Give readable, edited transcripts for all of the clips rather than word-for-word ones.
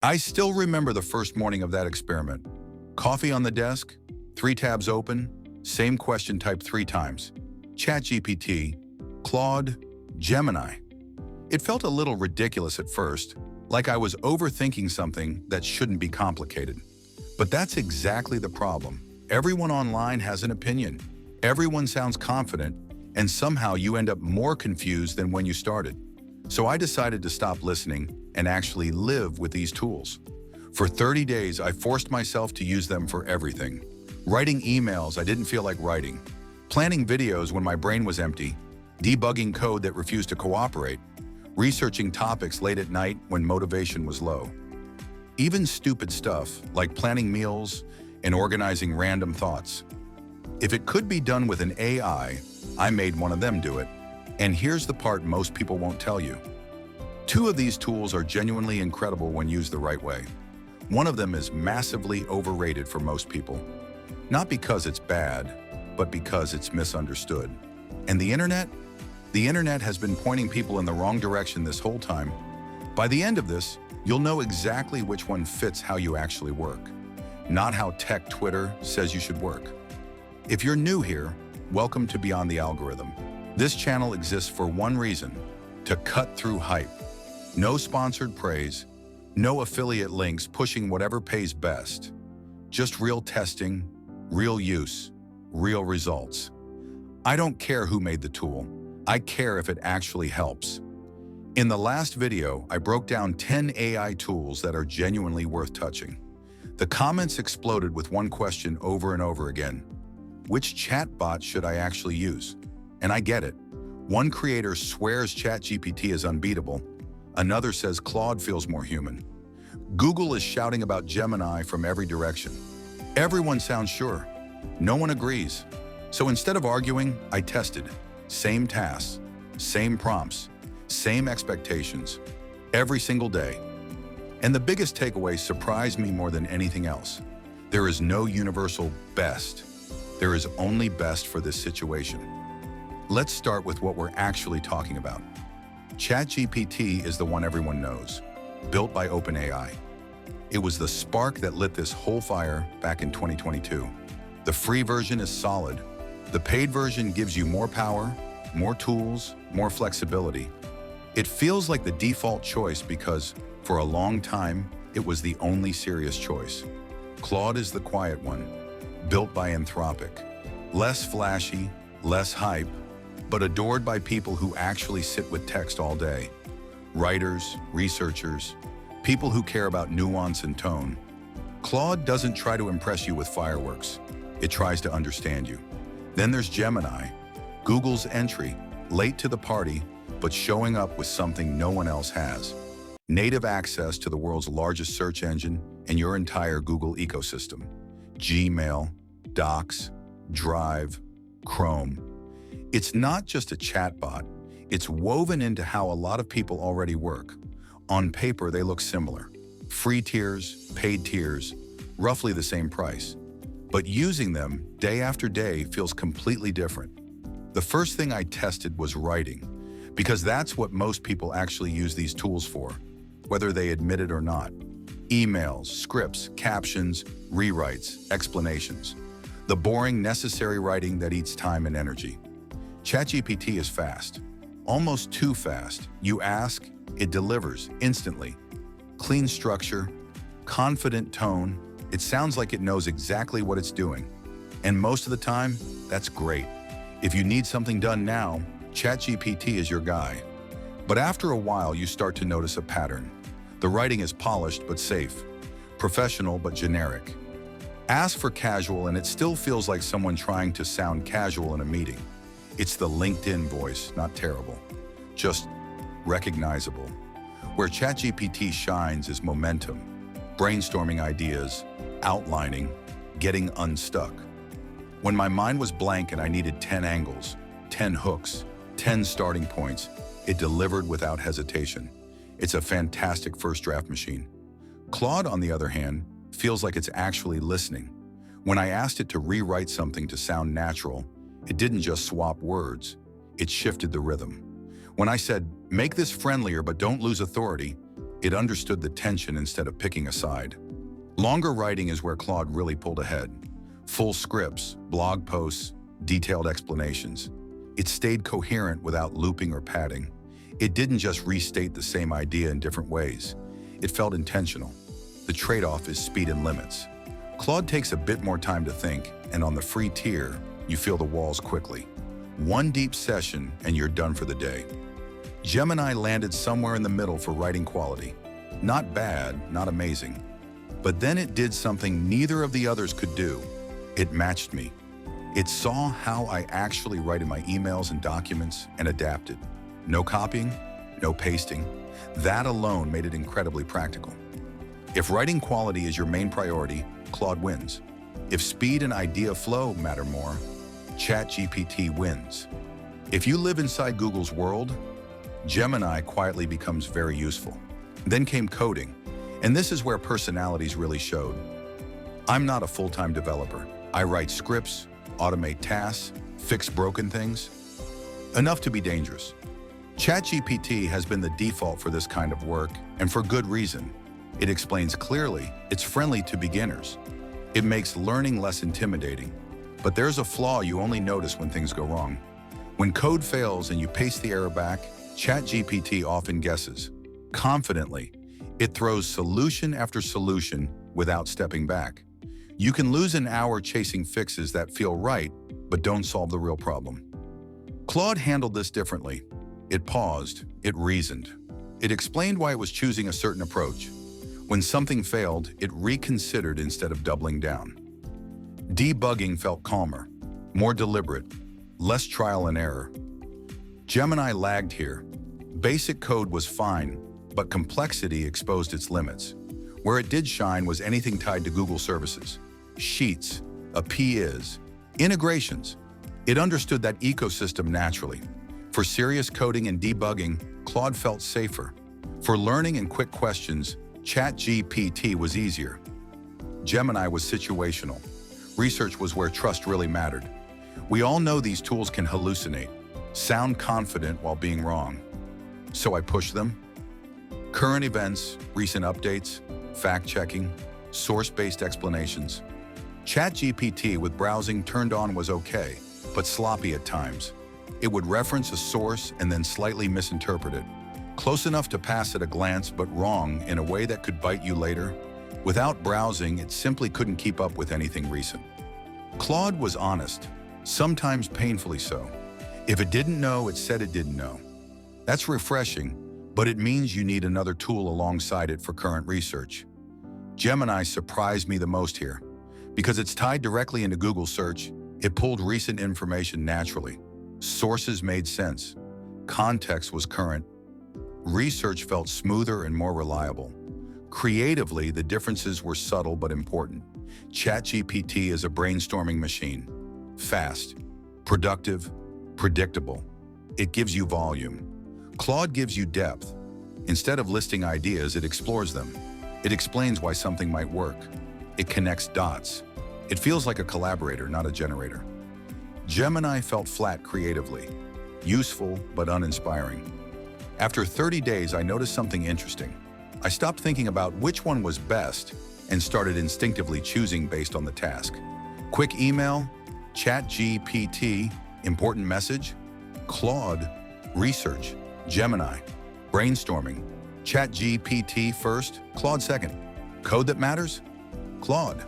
I still remember the first morning of that experiment. Coffee on the desk, 3 tabs open, same question typed 3 times. ChatGPT, Claude, Gemini. It felt a little ridiculous at first, like I was overthinking something that shouldn't be complicated. But that's exactly the problem. Everyone online has an opinion. Everyone sounds confident, and somehow you end up more confused than when you started. So I decided to stop listening and actually live with these tools. For 30 days, I forced myself to use them for everything. Writing emails I didn't feel like writing, planning videos when my brain was empty, debugging code that refused to cooperate, researching topics late at night when motivation was low. Even stupid stuff like planning meals and organizing random thoughts. If it could be done with an AI, I made one of them do it. And here's the part most people won't tell you. 2 of these tools are genuinely incredible when used the right way. One of them is massively overrated for most people. Not because it's bad, but because it's misunderstood. And the internet? The internet has been pointing people in the wrong direction this whole time. By the end of this, you'll know exactly which one fits how you actually work, not how tech Twitter says you should work. If you're new here, welcome to Beyond the Algorithm. This channel exists for one reason: to cut through hype. No sponsored praise, no affiliate links pushing whatever pays best. Just real testing, real use, real results. I don't care who made the tool. I care if it actually helps. In the last video, I broke down 10 AI tools that are genuinely worth touching. The comments exploded with one question over and over again: which chatbot should I actually use? And I get it. One creator swears ChatGPT is unbeatable. Another says Claude feels more human. Google is shouting about Gemini from every direction. Everyone sounds sure. No one agrees. So instead of arguing, I tested. Same tasks, same prompts, same expectations, every single day. And the biggest takeaway surprised me more than anything else. There is no universal best. There is only best for this situation. Let's start with what we're actually talking about. ChatGPT is the one everyone knows, built by OpenAI. It was the spark that lit this whole fire back in 2022. The free version is solid. The paid version gives you more power, more tools, more flexibility. It feels like the default choice because, for a long time, it was the only serious choice. Claude is the quiet one, built by Anthropic. Less flashy, less hype, but adored by people who actually sit with text all day. Writers, researchers, people who care about nuance and tone. Claude doesn't try to impress you with fireworks. It tries to understand you. Then there's Gemini, Google's entry, late to the party, but showing up with something no one else has. Native access to the world's largest search engine and your entire Google ecosystem. Gmail, Docs, Drive, Chrome. It's not just a chatbot, it's woven into how a lot of people already work. On paper, they look similar. Free tiers, paid tiers, roughly the same price. But using them day after day feels completely different. The first thing I tested was writing, because that's what most people actually use these tools for, whether they admit it or not. Emails, scripts, captions, rewrites, explanations. The boring, necessary writing that eats time and energy. ChatGPT is fast, almost too fast. You ask, it delivers instantly. Clean structure, confident tone. It sounds like it knows exactly what it's doing. And most of the time, that's great. If you need something done now, ChatGPT is your guy. But after a while, you start to notice a pattern. The writing is polished but safe, professional but generic. Ask for casual and it still feels like someone trying to sound casual in a meeting. It's the LinkedIn voice, not terrible, just recognizable. Where ChatGPT shines is momentum, brainstorming ideas, outlining, getting unstuck. When my mind was blank and I needed 10 angles, 10 hooks, 10 starting points, it delivered without hesitation. It's a fantastic first draft machine. Claude, on the other hand, feels like it's actually listening. When I asked it to rewrite something to sound natural, it didn't just swap words, it shifted the rhythm. When I said, make this friendlier but don't lose authority, It understood the tension instead of picking a side. Longer writing is where Claude really pulled ahead. Full scripts, blog posts, detailed explanations. It stayed coherent without looping or padding. It didn't just restate the same idea in different ways. It felt intentional. The trade-off is speed and limits. Claude takes a bit more time to think, and on the free tier, you feel the walls quickly. One deep session and you're done for the day. Gemini landed somewhere in the middle for writing quality. Not bad, not amazing. But then it did something neither of the others could do. It matched me. It saw how I actually write in my emails and documents and adapted. No copying, no pasting. That alone made it incredibly practical. If writing quality is your main priority, Claude wins. If speed and idea flow matter more, ChatGPT wins. If you live inside Google's world, Gemini quietly becomes very useful. Then came coding, and this is where personalities really showed. I'm not a full-time developer. I write scripts, automate tasks, fix broken things. Enough to be dangerous. ChatGPT has been the default for this kind of work, and for good reason. It explains clearly, it's friendly to beginners. It makes learning less intimidating. But there's a flaw you only notice when things go wrong. When code fails and you paste the error back, ChatGPT often guesses. Confidently, it throws solution after solution without stepping back. You can lose an hour chasing fixes that feel right, but don't solve the real problem. Claude handled this differently. It paused, it reasoned. It explained why it was choosing a certain approach. When something failed, it reconsidered instead of doubling down. Debugging felt calmer, more deliberate, less trial and error. Gemini lagged here. Basic code was fine, but complexity exposed its limits. Where it did shine was anything tied to Google services. Sheets, a P-is, integrations. It understood that ecosystem naturally. For serious coding and debugging, Claude felt safer. For learning and quick questions, ChatGPT was easier. Gemini was situational. Research was where trust really mattered. We all know these tools can hallucinate, sound confident while being wrong. So I pushed them. Current events, recent updates, fact-checking, source-based explanations. ChatGPT with browsing turned on was okay, but sloppy at times. It would reference a source and then slightly misinterpret it. Close enough to pass at a glance, but wrong in a way that could bite you later. Without browsing, it simply couldn't keep up with anything recent. Claude was honest, sometimes painfully so. If it didn't know, it said it didn't know. That's refreshing, but it means you need another tool alongside it for current research. Gemini surprised me the most here. Because it's tied directly into Google search, it pulled recent information naturally. Sources made sense. Context was current. Research felt smoother and more reliable. Creatively, the differences were subtle but important. ChatGPT is a brainstorming machine. Fast, productive, predictable. It gives you volume. Claude gives you depth. Instead of listing ideas, it explores them. It explains why something might work. It connects dots. It feels like a collaborator, not a generator. Gemini felt flat creatively, useful but uninspiring. After 30 days, I noticed something interesting. I stopped thinking about which one was best and started instinctively choosing based on the task. Quick email, ChatGPT, important message, Claude, research, Gemini, brainstorming, ChatGPT first, Claude second. Code that matters? Claude.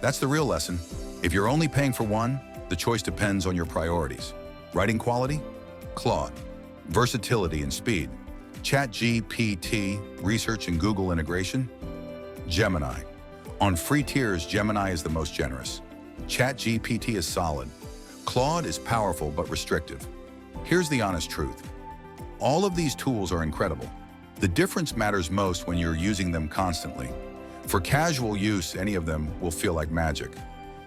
That's the real lesson. If you're only paying for one, the choice depends on your priorities. Writing quality? Claude. Versatility and speed. ChatGPT, research and Google integration? Gemini. On free tiers, Gemini is the most generous. ChatGPT is solid. Claude is powerful but restrictive. Here's the honest truth. All of these tools are incredible. The difference matters most when you're using them constantly. For casual use, any of them will feel like magic.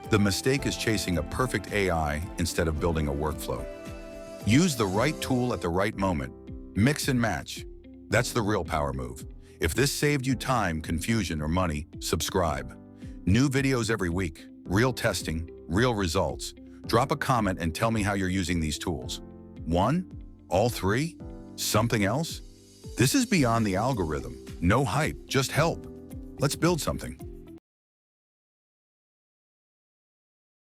The mistake is chasing a perfect AI instead of building a workflow. Use the right tool at the right moment. Mix and match. That's the real power move. If this saved you time, confusion, or money, subscribe. New videos every week. Real testing, real results. Drop a comment and tell me how you're using these tools. One? All three? Something else? This is beyond the algorithm. No hype, just help. Let's build something.